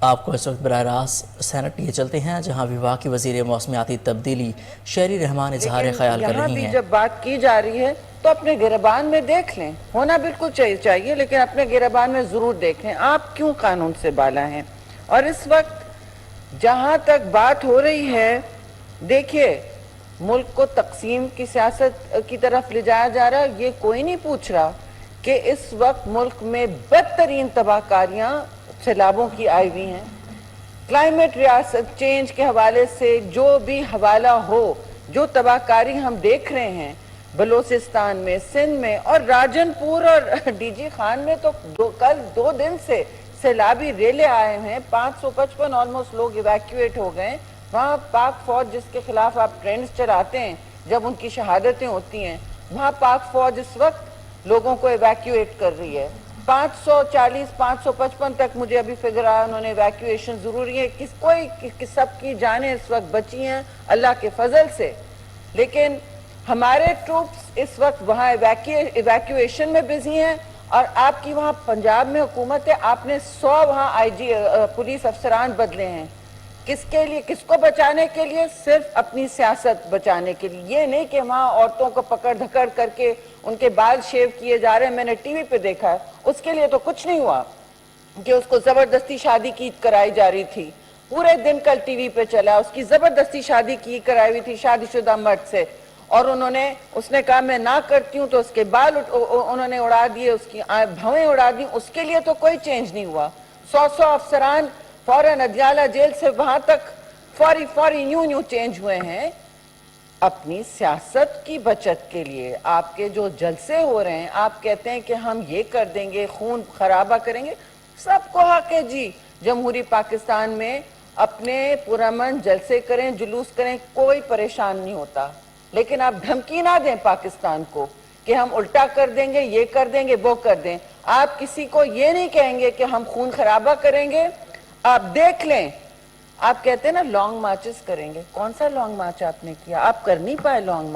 آپ کو اس وقت براہ راست سینٹ لیے چلتے ہیں جہاں وفاق کی وزیر موسمیاتی تبدیلی شہری رحمان اظہار خیال کر رہی ہیں۔ یہاں بھی جب بات کی جا رہی ہے تو اپنے گریبان میں دیکھ لیں، ہونا بالکل چاہیے لیکن اپنے گریبان میں ضرور دیکھ لیں آپ کیوں قانون سے بالا ہیں۔ اور اس وقت جہاں تک بات ہو رہی ہے، دیکھیے ملک کو تقسیم کی سیاست کی طرف لے جایا جا رہا ہے، یہ کوئی نہیں پوچھ رہا کہ اس وقت ملک میں بدترین تباہ کاریاں سیلابوں کی آئی ہوئی ہیں۔ کلائمیٹ ریاست چینج کے حوالے سے جو بھی حوالہ ہو، جو تباہ کاری ہم دیکھ رہے ہیں بلوچستان میں، سندھ میں اور راجن پور اور ڈی جی خان میں تو کل 2 دن سے سیلابی ریلے آئے ہیں، 555 آلموسٹ لوگ ایویکیویٹ ہو گئے۔ وہاں پاک فوج جس کے خلاف آپ ٹرینڈز چلاتے ہیں جب ان کی شہادتیں ہوتی ہیں، وہاں پاک فوج اس وقت لوگوں کو ایویکیویٹ کر رہی ہے۔ 540 555 تک مجھے ابھی فگر آیا انہوں نے ایویکیویشن ضروری ہے، سب کی جانیں اس وقت بچی ہیں اللہ کے فضل سے، لیکن ہمارے ٹروپس اس وقت وہاں ایویکیویشن میں بزی ہیں۔ اور آپ کی وہاں پنجاب میں حکومت ہے، آپ نے 100 وہاں پولیس افسران بدلے ہیں، کس کے لیے؟ کس کو بچانے کے لیے؟ صرف اپنی سیاست بچانے کے لیے۔ یہ نہیں کہ وہاں عورتوں کو پکڑ دھکڑ کر کے ان کے بال شیو کیے جا رہے ہیں، میں نے ٹی وی پہ دیکھا ہے، اس کے لیے تو کچھ نہیں ہوا کہ اس کو زبردستی شادی کی کرائی جا رہی تھی، پورے دن کل ٹی وی پہ چلا، اس کی زبردستی شادی کی کرائی ہوئی تھی شادی شدہ مرد سے، اور اس نے کہا میں نہ کرتی ہوں تو اس کے بال انہوں نے اڑا دیے، اس کی بھویں اڑا دی، اس کے لیے تو کوئی چینج نہیں ہوا۔ 100 افسران فوراً اڈیالہ جیل سے وہاں تک فوری یوں چینج ہوئے ہیں۔ اپنی سیاست کی بچت کے لیے آپ کے جو جلسے ہو رہے ہیں، آپ کہتے ہیں کہ ہم یہ کر دیں گے، خون خرابہ کریں گے، سب کو حق ہے جی جمہوری پاکستان میں اپنے پرامن جلسے کریں، جلوس کریں، کوئی پریشان نہیں ہوتا، لیکن آپ دھمکی نہ دیں پاکستان کو کہ ہم الٹا کر دیں گے، یہ کر دیں گے، وہ کر دیں۔ آپ کسی کو یہ نہیں کہیں گے کہ ہم خون خرابہ کریں گے۔ آپ دیکھ لیں، آپ کہتے ہیں نا لانگ مارچز کریں گے، کون سا لانگ مارچ آپ نے کیا؟ آپ کر نہیں پائے لانگ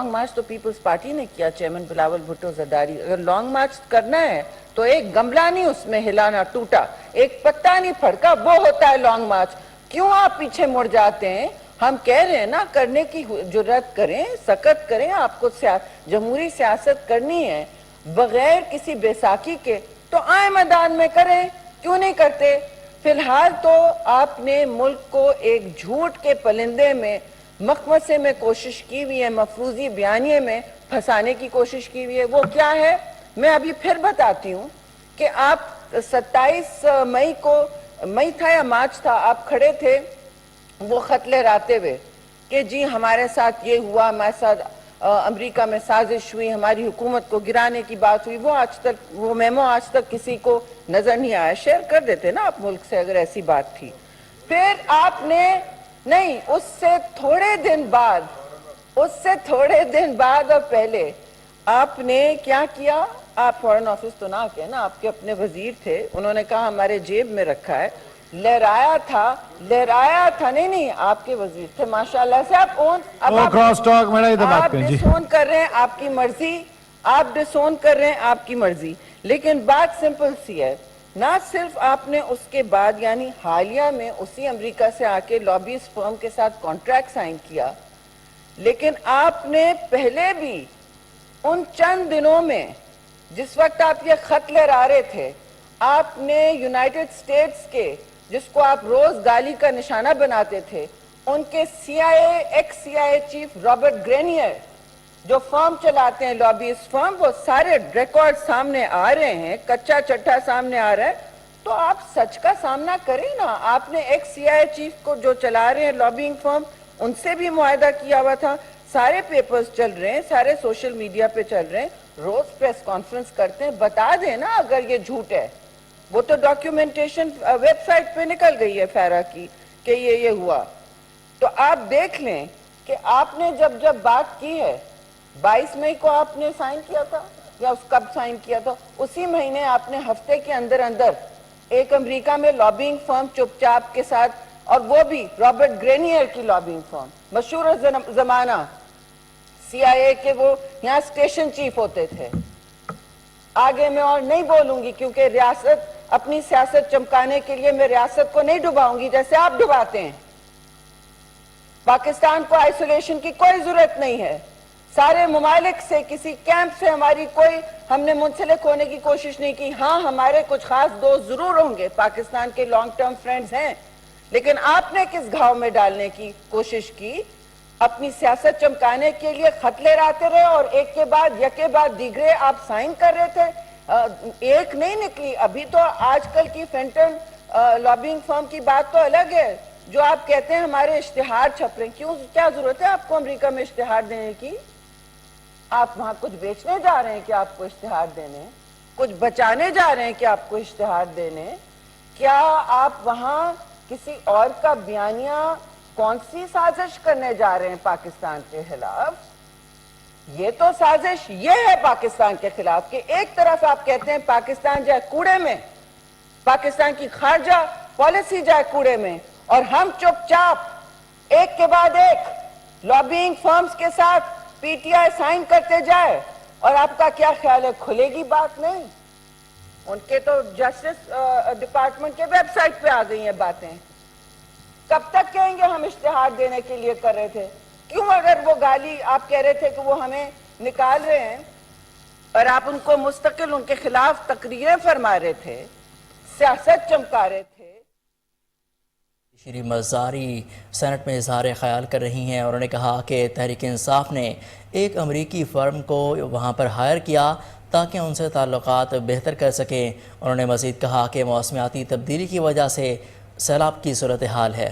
مارچ تو پیپلز پارٹی نے کیا، چیئرمین بلاول بھٹو زرداری۔ اگر لانگ مارچ کرنا ہے تو ایک گملہ نہیں اس میں ہلا نہ ٹوٹا، ایک پتا نہیں پھڑکا، وہ ہوتا ہے لانگ مارچ۔ کیوں آپ پیچھے مڑ جاتے ہیں؟ ہم کہہ رہے ہیں نا کرنے کی جرات کریں، سکت کریں، آپ کو جمہوری سیاست کرنی ہے بغیر کسی بیساکھی کے تو آئیں میدان میں کریں، کیوں نہیں کرتے؟ فی الحال تو آپ نے ملک کو ایک جھوٹ کے پلندے میں مخمصے میں کوشش کی ہوئی ہے، مفروضی بیانیے میں پھنسانے کی کوشش کی ہوئی ہے۔ وہ کیا ہے میں ابھی پھر بتاتی ہوں کہ آپ 27 مئی تھا یا مارچ تھا، آپ کھڑے تھے وہ خط لہراتے ہوئے کہ جی ہمارے ساتھ یہ ہوا، ہمارے ساتھ امریکہ میں سازش ہوئی، ہماری حکومت کو گرانے کی بات ہوئی۔ وہ میمو آج تک کسی کو نظر نہیں آیا۔ شیئر کر دیتے نا آپ ملک سے اگر ایسی بات تھی۔ پھر آپ نے نہیں، اس سے تھوڑے دن بعد اور پہلے آپ نے کیا کیا؟ آپ فورن آفس تو نہ کہ نا، آپ کے اپنے وزیر تھے، انہوں نے کہا ہمارے جیب میں رکھا ہے، لہرایا تھا نہیں آپ کے وزیر تھے ماشاءاللہ سے۔ آپ ڈسون کر رہے ہیں، آپ کی مرضی، آپ ڈسون کر رہے ہیں، آپ کی مرضی، لیکن بات سمپل سی ہے۔ نہ صرف آپ نے اس کے بعد یعنی حالیہ میں اسی امریکہ سے آ کے لابیز فرم کے ساتھ کانٹریکٹ سائن کیا، لیکن آپ نے پہلے بھی ان چند دنوں میں جس وقت آپ یہ خط لہرا رہے تھے، آپ نے یونائٹڈ اسٹیٹس کے جس کو آپ روز گالی کا نشانہ بناتے تھے، ان کے ایکس سی آئی اے چیف رابرٹ گرینیئر جو فرم چلاتے ہیں لابیز فرم، وہ سارے ریکارڈ سامنے آ رہے ہیں، کچا چٹھا سامنے آ رہا ہے، تو آپ سچ کا سامنا کریں نا۔ آپ نے ایکس سی آئی اے چیف کو جو چلا رہے ہیں لابینگ فرم، ان سے بھی معاہدہ کیا ہوا تھا، سارے پیپرز چل رہے ہیں، سارے سوشل میڈیا پہ چل رہے ہیں، روز پریس کانفرنس کرتے ہیں، بتا دیں نا اگر یہ جھوٹ ہے۔ وہ تو ڈاکیومنٹیشن ویب سائٹ پہ نکل گئی ہے فیرا کی کہ یہ ہوا۔ تو آپ دیکھ لیں کہ آپ نے جب بات کی ہے، 22 مئی کو آپ نے سائن کیا تھا یا اس کب سائن کیا تھا؟ اسی مہینے آپ نے ہفتے کے اندر ایک امریکہ میں لابینگ فرم چپ چاپ کے ساتھ، اور وہ بھی رابرٹ گرینیئر کی لابینگ فرم، مشہور زمانہ سی آئی اے کے، وہ یہاں اسٹیشن چیف ہوتے تھے۔ آگے میں اور نہیں بولوں گی کیونکہ ریاست اپنی سیاست چمکانے کے لیے میں ریاست کو نہیں ڈباؤں گی جیسے آپ ڈباتے ہیں. پاکستان کو آئسولیشن کی کوئی ضرورت نہیں ہے. سارے ممالک سے کسی کیمپ سے ہماری ہم نے منسلک ہونے کی کوشش نہیں کی. ہاں ہمارے کچھ خاص دوست ضرور ہوں گے, پاکستان کے لانگ ٹرم فرینڈز ہیں, لیکن آپ نے کس گھاؤ میں ڈالنے کی کوشش کی؟ اپنی سیاست چمکانے کے لیے خط لے آتے رہے اور ایک کے بعد دیگرے آپ سائن کر رہے تھے. ایک نہیں نکلی. ابھی تو آج کل کی فینٹن لابینگ فرم کی بات تو الگ ہے, جو آپ کہتے ہیں ہمارے اشتہار چھپ رہے ہیں. کیا ضرورت ہے آپ کو امریکہ میں اشتہار دینے کی؟ آپ وہاں کچھ بیچنے جا رہے ہیں کہ آپ کو اشتہار دینے؟ کچھ بچانے جا رہے ہیں کہ آپ کو اشتہار دینے؟ کیا آپ وہاں کسی اور کا بیانیہ کون سی سازش کرنے جا رہے ہیں پاکستان کے خلاف؟ یہ تو سازش یہ ہے پاکستان کے خلاف کہ ایک طرف آپ کہتے ہیں پاکستان جائے کوڑے میں, پاکستان کی خارجہ پالیسی جائے کوڑے میں, اور ہم چپ چاپ ایک کے بعد ایک لابینگ فرمز کے ساتھ پی ٹی آئی سائن کرتے جائے. اور آپ کا کیا خیال ہے, کھلے گی بات؟ نہیں. ان کے تو جسٹس ڈپارٹمنٹ کے ویب سائٹ پہ آ گئی ہیں باتیں. کب تک کہیں گے ہم اشتہار دینے کے لیے کر رہے تھے؟ کیوں اگر وہ گالی آپ کہہ رہے تھے کہ وہ ہمیں نکال رہے ہیں اور آپ ان کو مستقل ان کے خلاف تقریریں فرما رہے تھے, سیاست چمکا رہے تھے. شری مزاری سینٹ میں اظہار خیال کر رہی ہیں, اور انہوں نے کہا کہ تحریک انصاف نے ایک امریکی فرم کو وہاں پر ہائر کیا تاکہ ان سے تعلقات بہتر کر سکیں. انہوں نے مزید کہا کہ موسمیاتی تبدیلی کی وجہ سے سیلاب کی صورتحال ہے.